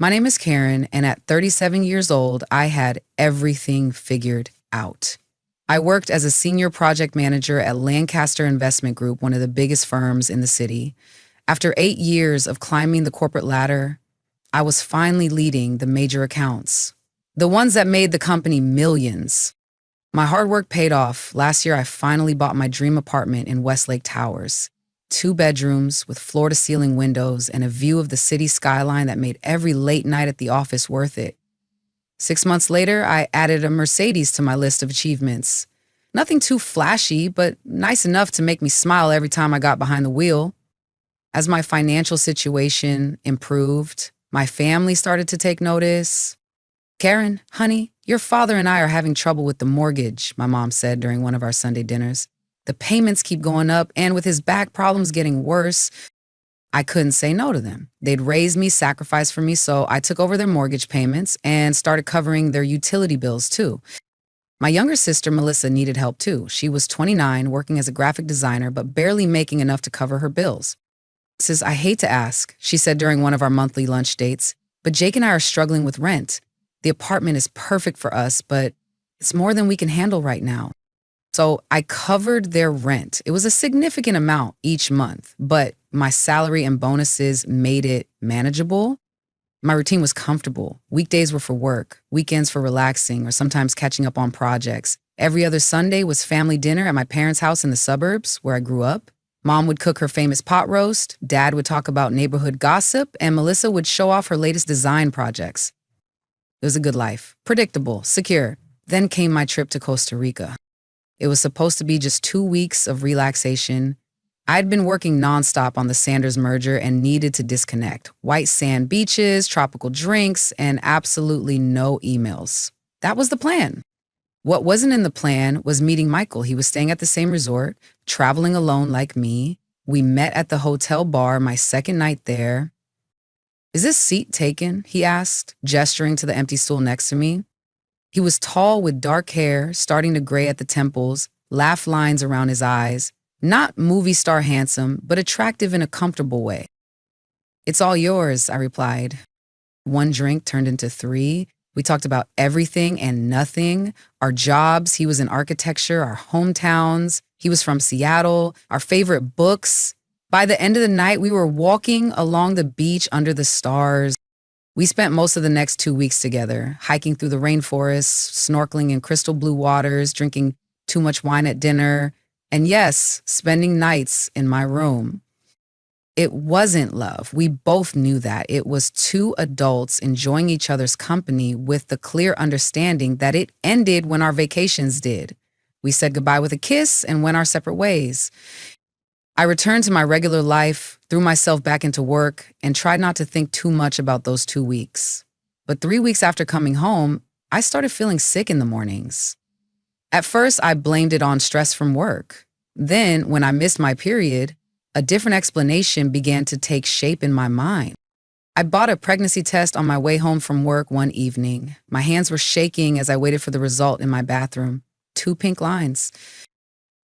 My name is Karen, and at 37 years old, I had everything figured out. I worked as a senior project manager at Lancaster Investment Group, one of the biggest firms in the city. After 8 years of climbing the corporate ladder, I was finally leading the major accounts, the ones that made the company millions. My hard work paid off. Last year, I finally bought my dream apartment in Westlake Towers. 2 bedrooms with floor-to-ceiling windows and a view of the city skyline that made every late night at the office worth it. 6 months later, I added a Mercedes to my list of achievements. Nothing too flashy, but nice enough to make me smile every time I got behind the wheel. As my financial situation improved, my family started to take notice. "Karen, honey, your father and I are having trouble with the mortgage," my mom said during one of our Sunday dinners. "The payments keep going up, and with his back problems getting worse, I couldn't say no to them. They'd raised me, sacrificed for me, so I took over their mortgage payments and started covering their utility bills too. My younger sister, Melissa, needed help too. She was 29, working as a graphic designer, but barely making enough to cover her bills. Says, "I hate to ask," she said during one of our monthly lunch dates, "but Jake and I are struggling with rent. The apartment is perfect for us, but it's more than we can handle right now." So I covered their rent. It was a significant amount each month, but my salary and bonuses made it manageable. My routine was comfortable. Weekdays were for work, weekends for relaxing, or sometimes catching up on projects. Every other Sunday was family dinner at my parents' house in the suburbs where I grew up. Mom would cook her famous pot roast, Dad would talk about neighborhood gossip, and Melissa would show off her latest design projects. It was a good life, predictable, secure. Then came my trip to Costa Rica. It was supposed to be just 2 weeks of relaxation. I'd been working nonstop on the Sanders merger and needed to disconnect. White sand beaches, tropical drinks, and absolutely no emails. That was the plan. What wasn't in the plan was meeting Michael. He was staying at the same resort, traveling alone like me. We met at the hotel bar my second night there. "Is this seat taken?" he asked, gesturing to the empty stool next to me. He was tall with dark hair, starting to gray at the temples, laugh lines around his eyes. Not movie star handsome, but attractive in a comfortable way. "It's all yours," I replied. One drink turned into 3. We talked about everything and nothing. Our jobs, he was in architecture, our hometowns. He was from Seattle, our favorite books. By the end of the night, we were walking along the beach under the stars. We spent most of the next 2 weeks together, hiking through the rainforest, snorkeling in crystal blue waters, drinking too much wine at dinner, and yes, spending nights in my room. It wasn't love. We both knew that. It was 2 adults enjoying each other's company with the clear understanding that it ended when our vacations did. We said goodbye with a kiss and went our separate ways. I returned to my regular life, threw myself back into work, and tried not to think too much about those 2 weeks. But 3 weeks after coming home, I started feeling sick in the mornings. At first, I blamed it on stress from work. Then, when I missed my period, a different explanation began to take shape in my mind. I bought a pregnancy test on my way home from work one evening. My hands were shaking as I waited for the result in my bathroom. 2 pink lines.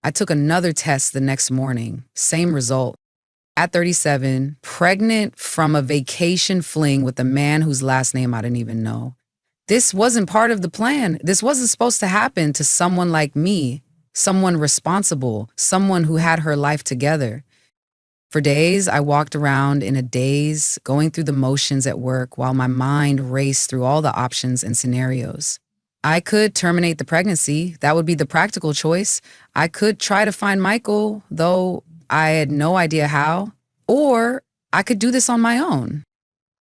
I took another test the next morning. Same result. At 37, pregnant from a vacation fling with a man whose last name I didn't even know. This wasn't part of the plan. This wasn't supposed to happen to someone like me, someone responsible, someone who had her life together. For days, I walked around in a daze, going through the motions at work while my mind raced through all the options and scenarios. I could terminate the pregnancy. That would be the practical choice. I could try to find Michael, though I had no idea how. Or I could do this on my own.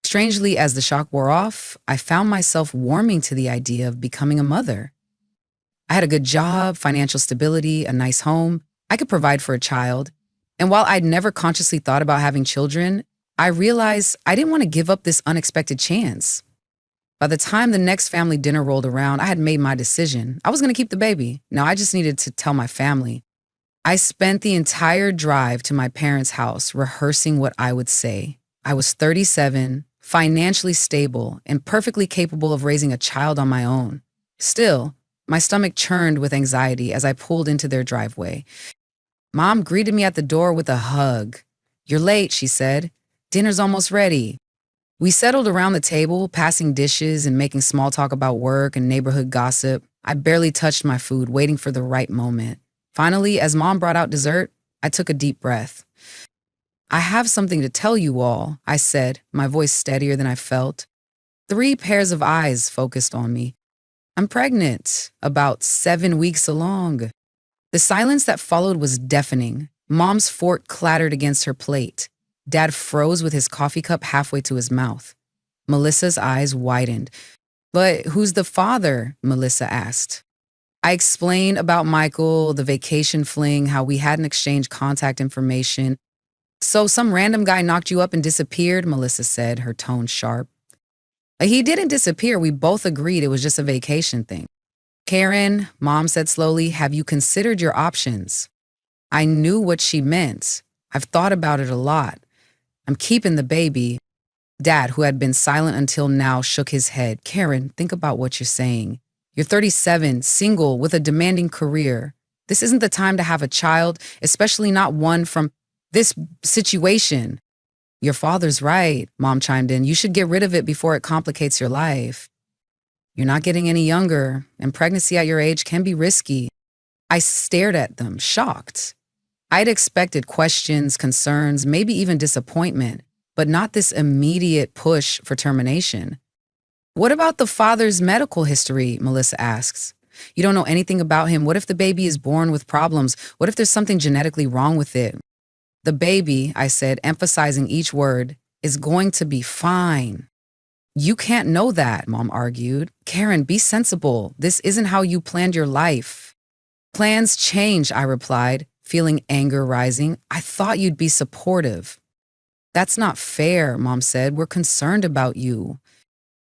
Strangely, as the shock wore off, I found myself warming to the idea of becoming a mother. I had a good job, financial stability, a nice home. I could provide for a child. And while I'd never consciously thought about having children, I realized I didn't want to give up this unexpected chance. By the time the next family dinner rolled around, I had made my decision. I was going to keep the baby. Now I just needed to tell my family. I spent the entire drive to my parents' house rehearsing what I would say. I was 37, financially stable, and perfectly capable of raising a child on my own. Still, my stomach churned with anxiety as I pulled into their driveway. Mom greeted me at the door with a hug. "You're late," she said. "Dinner's almost ready." We settled around the table, passing dishes and making small talk about work and neighborhood gossip. I barely touched my food, waiting for the right moment. Finally, as Mom brought out dessert, I took a deep breath. I have something to tell you all, I said, my voice steadier than I felt. 3 pairs of eyes focused on me. I'm pregnant, about 7 weeks along. The silence that followed was deafening. Mom's fork clattered against her plate. Dad froze with his coffee cup halfway to his mouth. Melissa's eyes widened. But who's the father? Melissa asked. I explained about Michael, the vacation fling, how we hadn't exchanged contact information. So some random guy knocked you up and disappeared, Melissa said, her tone sharp. He didn't disappear. We both agreed it was just a vacation thing. Karen, Mom said slowly, have you considered your options? I knew what she meant. I've thought about it a lot. I'm keeping the baby. Dad, who had been silent until now, shook his head. Karen, think about what you're saying. You're 37, single, with a demanding career. This isn't the time to have a child, especially not one from this situation. Your father's right, Mom chimed in. You should get rid of it before it complicates your life. You're not getting any younger, and pregnancy at your age can be risky. I stared at them, shocked. I'd expected questions, concerns, maybe even disappointment, but not this immediate push for termination. What about the father's medical history? Melissa asks. You don't know anything about him. What if the baby is born with problems? What if there's something genetically wrong with it? The baby, I said, emphasizing each word, is going to be fine. You can't know that, Mom argued. Karen, be sensible. This isn't how you planned your life. Plans change, I replied, feeling anger rising. I thought you'd be supportive. That's not fair, Mom said. We're concerned about you.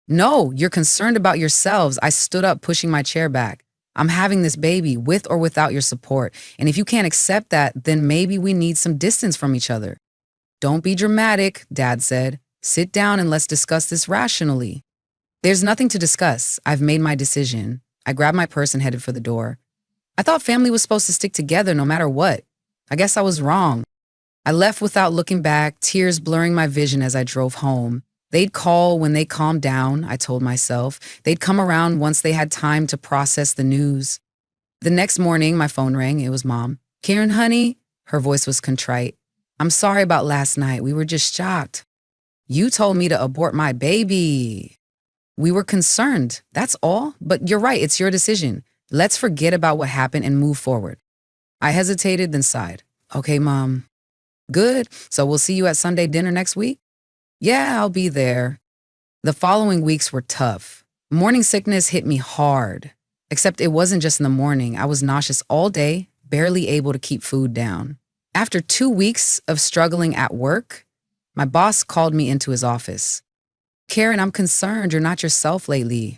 No, you're concerned about yourselves. I stood up, pushing my chair back. I'm having this baby with or without your support. And if you can't accept that, then maybe we need some distance from each other. Don't be dramatic, Dad said. Sit down and let's discuss this rationally. There's nothing to discuss. I've made my decision. I grabbed my purse and headed for the door. I thought family was supposed to stick together no matter what. I guess I was wrong. I left without looking back, tears blurring my vision as I drove home. They'd call when they calmed down, I told myself. They'd come around once they had time to process the news. The next morning, my phone rang. It was Mom. Karen, honey? Her voice was contrite. I'm sorry about last night. We were just shocked. You told me to abort my baby. We were concerned, that's all. But you're right, it's your decision. Let's forget about what happened and move forward. I hesitated, then sighed. Okay, Mom. Good. So we'll see you at Sunday dinner next week? Yeah, I'll be there. The following weeks were tough. Morning sickness hit me hard. Except it wasn't just in the morning. I was nauseous all day, barely able to keep food down. After 2 weeks of struggling at work, my boss called me into his office. Karen, I'm concerned you're not yourself lately.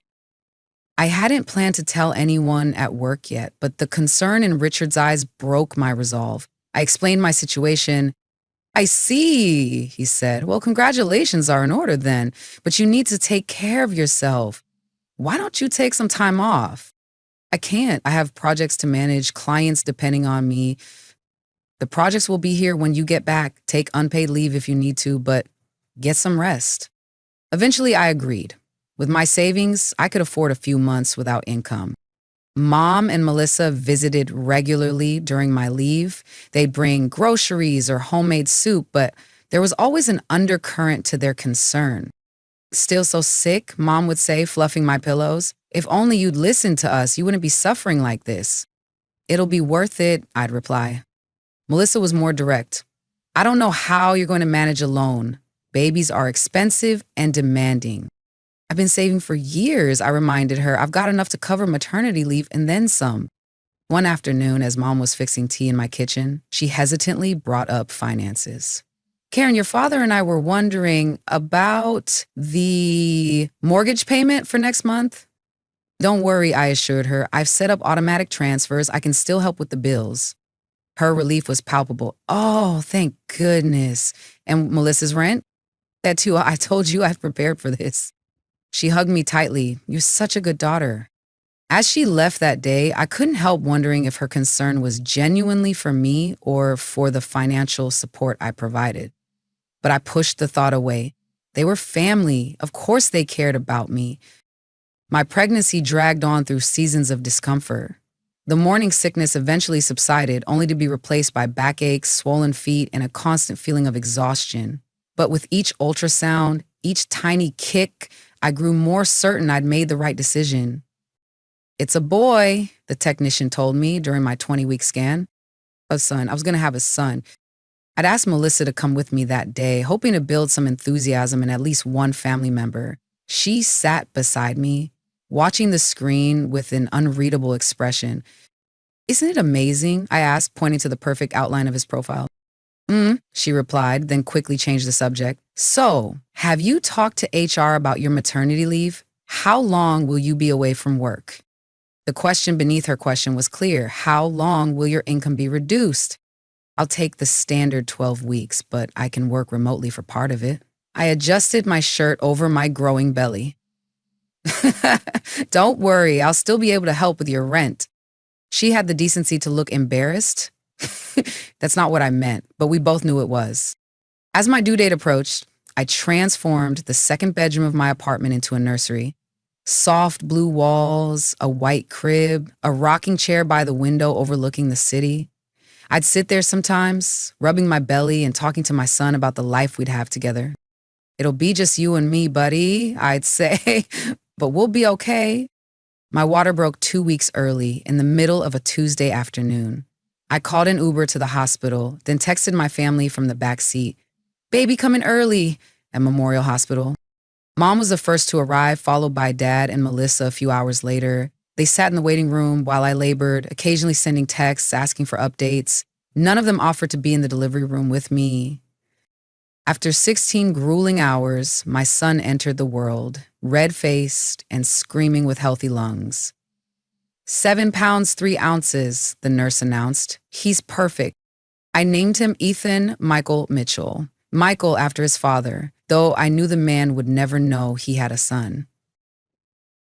I hadn't planned to tell anyone at work yet, but the concern in Richard's eyes broke my resolve. I explained my situation. I see, he said. Well, congratulations are in order then, but you need to take care of yourself. Why don't you take some time off? I can't. I have projects to manage, clients depending on me. The projects will be here when you get back. Take unpaid leave if you need to, but get some rest. Eventually, I agreed. With my savings, I could afford a few months without income. Mom and Melissa visited regularly during my leave. They'd bring groceries or homemade soup, but there was always an undercurrent to their concern. Still so sick, Mom would say, fluffing my pillows. If only you'd listen to us, you wouldn't be suffering like this. It'll be worth it, I'd reply. Melissa was more direct. I don't know how you're going to manage alone. Babies are expensive and demanding. I've been saving for years, I reminded her. I've got enough to cover maternity leave and then some. One afternoon, as Mom was fixing tea in my kitchen, she hesitantly brought up finances. Karen, your father and I were wondering about the mortgage payment for next month. Don't worry, I assured her. I've set up automatic transfers. I can still help with the bills. Her relief was palpable. Oh, thank goodness. And Melissa's rent? That too, I told you I've prepared for this. She hugged me tightly. You're such a good daughter. As she left that day, I couldn't help wondering if her concern was genuinely for me or for the financial support I provided. But I pushed the thought away. They were family. Of course they cared about me. My pregnancy dragged on through seasons of discomfort. The morning sickness eventually subsided, only to be replaced by backaches, swollen feet, and a constant feeling of exhaustion. But with each ultrasound, each tiny kick, I grew more certain I'd made the right decision. "It's a boy," the technician told me during my 20-week scan. A son. I was going to have a son. I'd asked Melissa to come with me that day, hoping to build some enthusiasm in at least one family member. She sat beside me, watching the screen with an unreadable expression. "Isn't it amazing?" I asked, pointing to the perfect outline of his profile. She replied, then quickly changed the subject. "So, have you talked to HR about your maternity leave? How long will you be away from work?" The question beneath her question was clear. How long will your income be reduced? "I'll take the standard 12 weeks, but I can work remotely for part of it." I adjusted my shirt over my growing belly. "Don't worry, I'll still be able to help with your rent." She had the decency to look embarrassed. That's not what I meant, but we both knew it was. As my due date approached, I transformed the second bedroom of my apartment into a nursery. Soft blue walls, a white crib, a rocking chair by the window overlooking the city. I'd sit there sometimes, rubbing my belly and talking to my son about the life we'd have together. "It'll be just you and me, buddy," I'd say, "but we'll be okay." My water broke 2 weeks early in the middle of a Tuesday afternoon. I called an Uber to the hospital, then texted my family from the back seat. "Baby coming early," at Memorial Hospital. Mom was the first to arrive, followed by Dad and Melissa a few hours later. They sat in the waiting room while I labored, occasionally sending texts, asking for updates. None of them offered to be in the delivery room with me. After 16 grueling hours, my son entered the world, red-faced and screaming with healthy lungs. 7 pounds, 3 ounces, the nurse announced. "He's perfect." I named him Ethan Michael Mitchell, Michael after his father, though I knew the man would never know he had a son.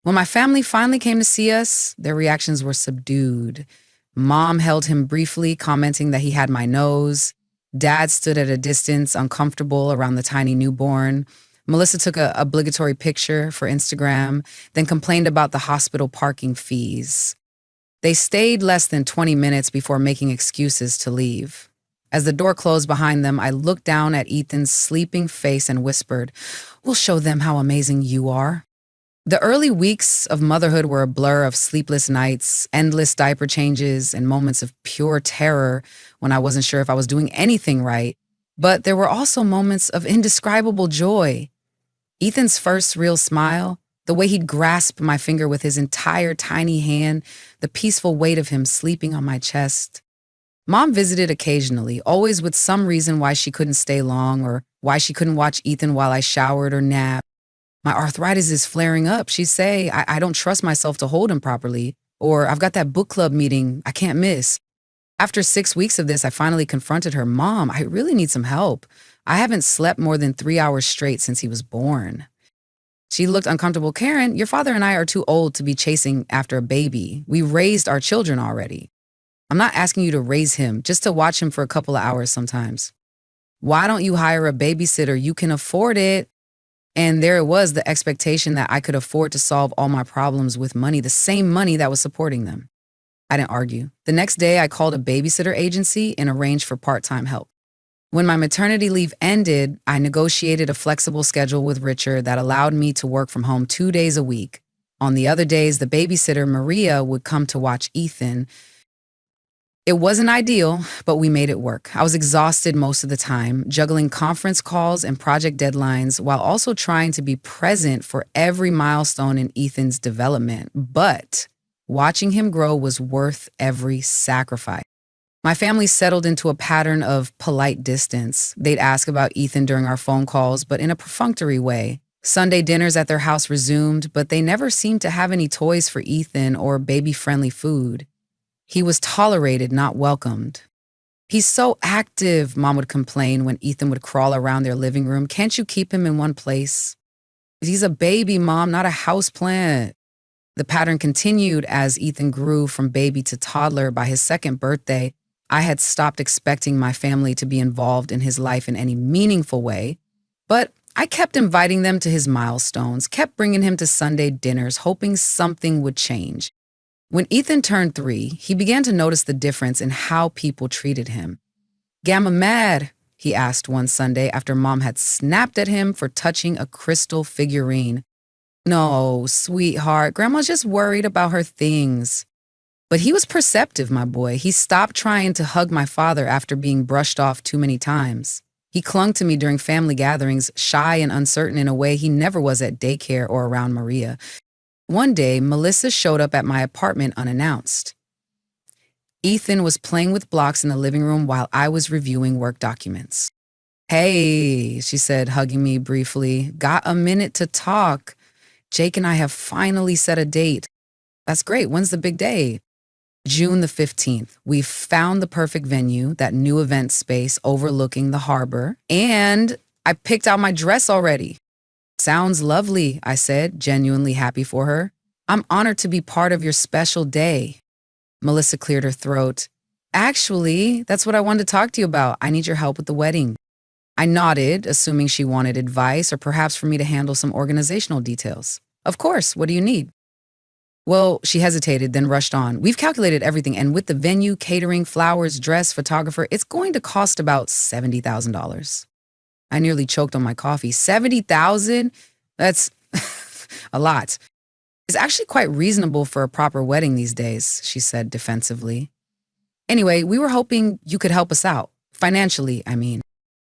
When my family finally came to see us, their reactions were subdued. Mom held him briefly, commenting that he had my nose. Dad stood at a distance, uncomfortable around the tiny newborn. Melissa took an obligatory picture for Instagram, then complained about the hospital parking fees. They stayed less than 20 minutes before making excuses to leave. As the door closed behind them, I looked down at Ethan's sleeping face and whispered, "We'll show them how amazing you are." The early weeks of motherhood were a blur of sleepless nights, endless diaper changes, and moments of pure terror when I wasn't sure if I was doing anything right. But there were also moments of indescribable joy. Ethan's first real smile, the way he'd grasp my finger with his entire tiny hand, the peaceful weight of him sleeping on my chest. Mom visited occasionally, always with some reason why she couldn't stay long or why she couldn't watch Ethan while I showered or napped. "My arthritis is flaring up," she'd say. I don't trust myself to hold him properly. Or, "I've got that book club meeting I can't miss." After 6 weeks of this, I finally confronted her. "Mom, I really need some help. I haven't slept more than 3 hours straight since he was born." She looked uncomfortable. "Karen, your father and I are too old to be chasing after a baby. We raised our children already. I'm not asking you to raise him, just to watch him for a couple of hours sometimes. Why don't you hire a babysitter? You can afford it." And there it was, the expectation that I could afford to solve all my problems with money, the same money that was supporting them. I didn't argue. The next day, I called a babysitter agency and arranged for part-time help. When my maternity leave ended, I negotiated a flexible schedule with Richard that allowed me to work from home 2 days a week. On the other days, the babysitter, Maria, would come to watch Ethan. It wasn't ideal, but we made it work. I was exhausted most of the time, juggling conference calls and project deadlines while also trying to be present for every milestone in Ethan's development. But watching him grow was worth every sacrifice. My family settled into a pattern of polite distance. They'd ask about Ethan during our phone calls, but in a perfunctory way. Sunday dinners at their house resumed, but they never seemed to have any toys for Ethan or baby-friendly food. He was tolerated, not welcomed. "He's so active," Mom would complain when Ethan would crawl around their living room. "Can't you keep him in one place?" "He's a baby, Mom, not a houseplant." The pattern continued as Ethan grew from baby to toddler. By his second birthday, I had stopped expecting my family to be involved in his life in any meaningful way. But I kept inviting them to his milestones, kept bringing him to Sunday dinners, hoping something would change. When Ethan turned 3, he began to notice the difference in how people treated him. "Gamma mad?" he asked one Sunday after Mom had snapped at him for touching a crystal figurine. "No, sweetheart, Grandma's just worried about her things." But he was perceptive, my boy. He stopped trying to hug my father after being brushed off too many times. He clung to me during family gatherings, shy and uncertain in a way he never was at daycare or around Maria. One day, Melissa showed up at my apartment unannounced. Ethan was playing with blocks in the living room while I was reviewing work documents. "Hey," she said, hugging me briefly. "Got a minute to talk? Jake and I have finally set a date." "That's great. When's the big day?" "June the 15th. We've found the perfect venue, that new event space overlooking the harbor, and I picked out my dress already." "Sounds lovely," I said, genuinely happy for her. "I'm honored to be part of your special day." Melissa cleared her throat. "Actually, that's what I wanted to talk to you about. I need your help with the wedding." I nodded, assuming she wanted advice or perhaps for me to handle some organizational details. "Of course, what do you need?" "Well," she hesitated, then rushed on. "We've calculated everything, and with the venue, catering, flowers, dress, photographer, it's going to cost about $70,000. I nearly choked on my coffee. $70,000? That's a lot. "It's actually quite reasonable for a proper wedding these days," she said defensively. "Anyway, we were hoping you could help us out. Financially, I mean."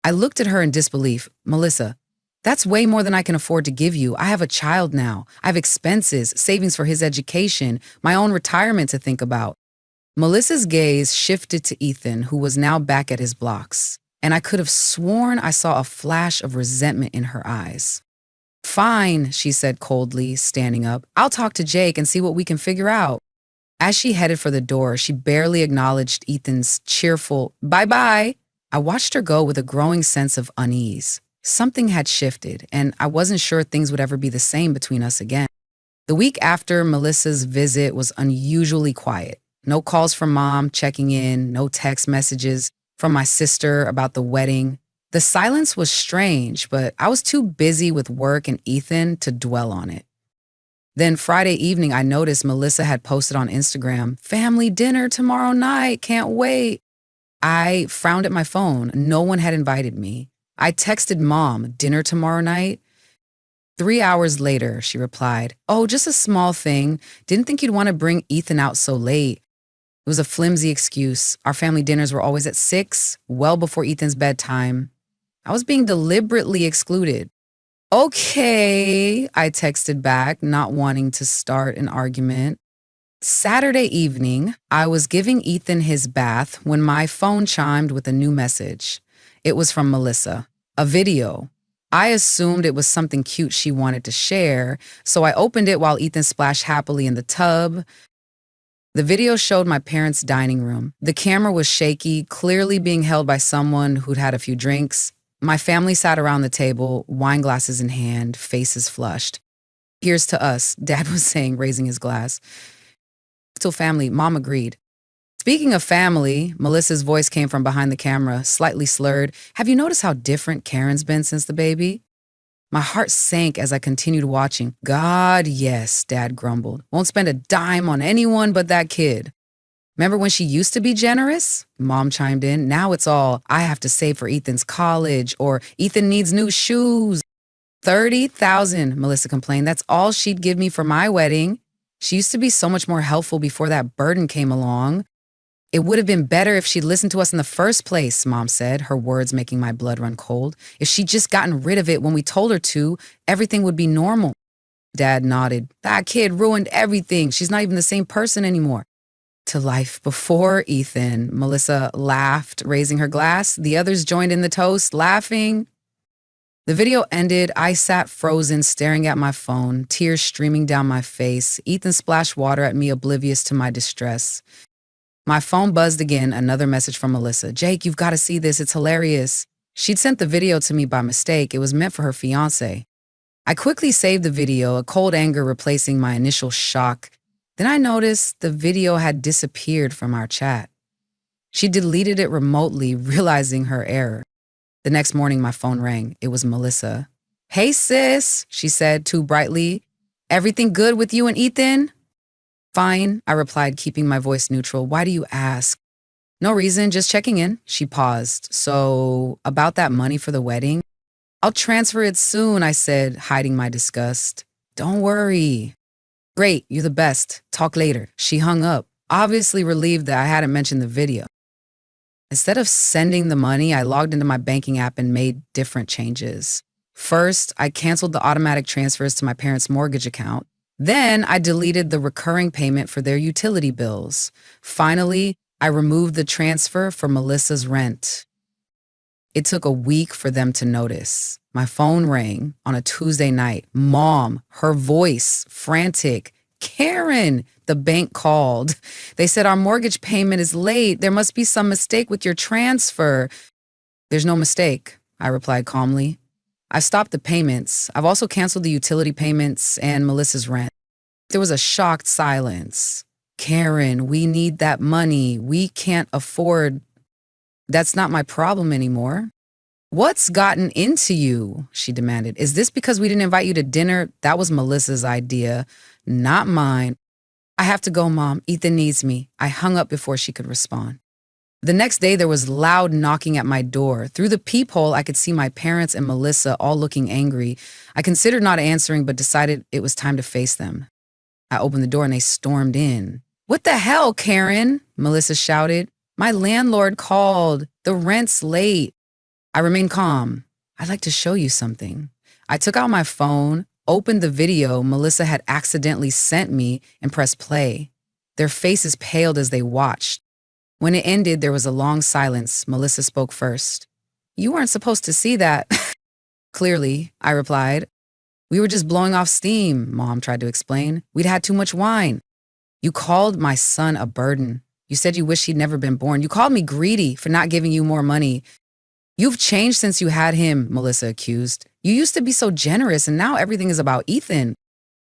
I looked at her in disbelief. "Melissa, that's way more than I can afford to give you. I have a child now. I have expenses, savings for his education, my own retirement to think about." Melissa's gaze shifted to Ethan, who was now back at his blocks, and I could have sworn I saw a flash of resentment in her eyes. "Fine," she said coldly, standing up. "I'll talk to Jake and see what we can figure out." As she headed for the door, she barely acknowledged Ethan's cheerful "bye-bye." I watched her go with a growing sense of unease. Something had shifted, and I wasn't sure things would ever be the same between us again. The week after Melissa's visit was unusually quiet. No calls from Mom checking in, no text messages from my sister about the wedding. The silence was strange, but I was too busy with work and Ethan to dwell on it. Then Friday evening, I noticed Melissa had posted on Instagram, "Family dinner tomorrow night, can't wait." I frowned at my phone. No one had invited me. I texted Mom, "Dinner tomorrow night?" 3 hours later, she replied, "Oh, just a small thing. Didn't think you'd want to bring Ethan out so late." It was a flimsy excuse. Our family dinners were always at 6, well before Ethan's bedtime. I was being deliberately excluded. "Okay," I texted back, not wanting to start an argument. Saturday evening, I was giving Ethan his bath when my phone chimed with a new message. It was from Melissa, a video. I assumed it was something cute she wanted to share, so I opened it while Ethan splashed happily in the tub. The video showed my parents' dining room. The camera was shaky, clearly being held by someone who'd had a few drinks. My family sat around the table, wine glasses in hand, faces flushed. "Here's to us," Dad was saying, raising his glass. "Till family," Mom agreed. "Speaking of family," Melissa's voice came from behind the camera, slightly slurred. "Have you noticed how different Karen's been since the baby?" My heart sank as I continued watching. "God, yes," Dad grumbled. "Won't spend a dime on anyone but that kid." "Remember when she used to be generous?" Mom chimed in. "Now it's all, I have to save for Ethan's college," or "Ethan needs new shoes." $30,000, Melissa complained. "That's all she'd give me for my wedding. She used to be so much more helpful before that burden came along." "It would have been better if she'd listened to us in the first place," Mom said, her words making my blood run cold. "If she'd just gotten rid of it when we told her to, everything would be normal." Dad nodded. "That kid ruined everything. She's not even the same person anymore." "To life before Ethan," Melissa laughed, raising her glass. The others joined in the toast, laughing. The video ended. I sat frozen, staring at my phone, tears streaming down my face. Ethan splashed water at me, oblivious to my distress. My phone buzzed again, another message from Melissa. "Jake, you've got to see this. It's hilarious." She'd sent the video to me by mistake. It was meant for her fiancé. I quickly saved the video, a cold anger replacing my initial shock. Then I noticed the video had disappeared from our chat. She deleted it remotely, realizing her error. The next morning, my phone rang. It was Melissa. Hey, sis, she said too brightly. Everything good with you and Ethan? Fine, I replied, keeping my voice neutral. Why do you ask? No reason, just checking in. She paused. So, about that money for the wedding? I'll transfer it soon, I said, hiding my disgust. Don't worry. Great, you're the best. Talk later. She hung up, obviously relieved that I hadn't mentioned the video. Instead of sending the money, I logged into my banking app and made different changes. First, I canceled the automatic transfers to my parents' mortgage account. Then, I deleted the recurring payment for their utility bills. Finally, I removed the transfer for Melissa's rent. It took a week for them to notice. My phone rang on a Tuesday night. Mom, her voice, frantic. Karen, the bank called. They said our mortgage payment is late. There must be some mistake with your transfer. There's no mistake, I replied calmly. I've stopped the payments. I've also canceled the utility payments and Melissa's rent. There was a shocked silence. Karen, we need that money. We can't afford. That's not my problem anymore. What's gotten into you? She demanded. Is this because we didn't invite you to dinner? That was Melissa's idea, not mine. I have to go, Mom. Ethan needs me. I hung up before she could respond. The next day, there was loud knocking at my door. Through the peephole, I could see my parents and Melissa all looking angry. I considered not answering, but decided it was time to face them. I opened the door and they stormed in. What the hell, Karen? Melissa shouted. My landlord called. The rent's late. I remained calm. I'd like to show you something. I took out my phone, opened the video Melissa had accidentally sent me, and pressed play. Their faces paled as they watched. When it ended, there was a long silence. Melissa spoke first. You weren't supposed to see that. Clearly, I replied. We were just blowing off steam, Mom tried to explain. We'd had too much wine. You called my son a burden. You said you wish he'd never been born. You called me greedy for not giving you more money. You've changed since you had him, Melissa accused. You used to be so generous, and now everything is about Ethan.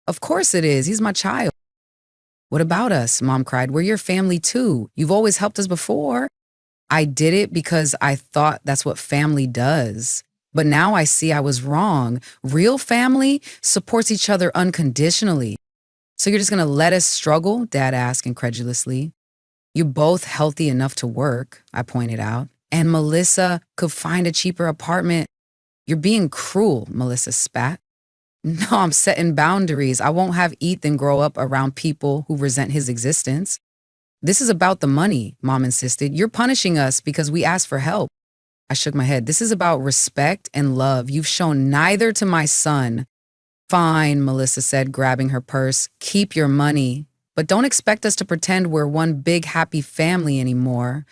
Of course it is. He's my child. What about us? Mom cried. We're your family too. You've always helped us before. I did it because I thought that's what family does. But now I see I was wrong. Real family supports each other unconditionally. So you're just going to let us struggle? Dad asked incredulously. You're both healthy enough to work, I pointed out. And Melissa could find a cheaper apartment. You're being cruel, Melissa spat. No, I'm setting boundaries. I won't have Ethan grow up around people who resent his existence. This is about the money, Mom insisted. You're punishing us because we asked for help. I shook my head. This is about respect and love. You've shown neither to my son. Fine, Melissa said, grabbing her purse. Keep your money. But don't expect us to pretend we're one big happy family anymore.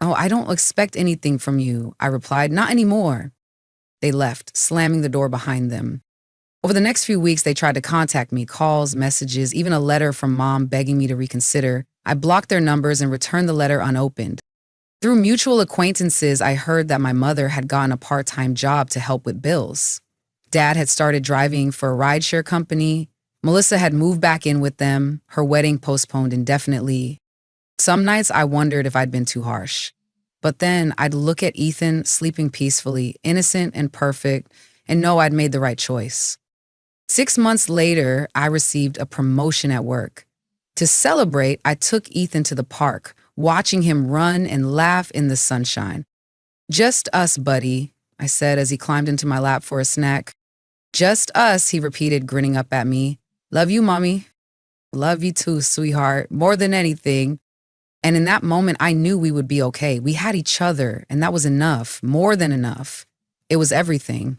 Oh, I don't expect anything from you, I replied. Not anymore. They left, slamming the door behind them. Over the next few weeks, they tried to contact me, calls, messages, even a letter from Mom begging me to reconsider. I blocked their numbers and returned the letter unopened. Through mutual acquaintances, I heard that my mother had gotten a part-time job to help with bills. Dad had started driving for a rideshare company. Melissa had moved back in with them, her wedding postponed indefinitely. Some nights I wondered if I'd been too harsh. But then I'd look at Ethan sleeping peacefully, innocent and perfect, and know I'd made the right choice. 6 months later, I received a promotion at work. To celebrate, I took Ethan to the park, watching him run and laugh in the sunshine. Just us, buddy, I said as he climbed into my lap for a snack. Just us, he repeated, grinning up at me. Love you, Mommy. Love you too, sweetheart, more than anything. And in that moment, I knew we would be okay. We had each other, and that was enough, more than enough. It was everything.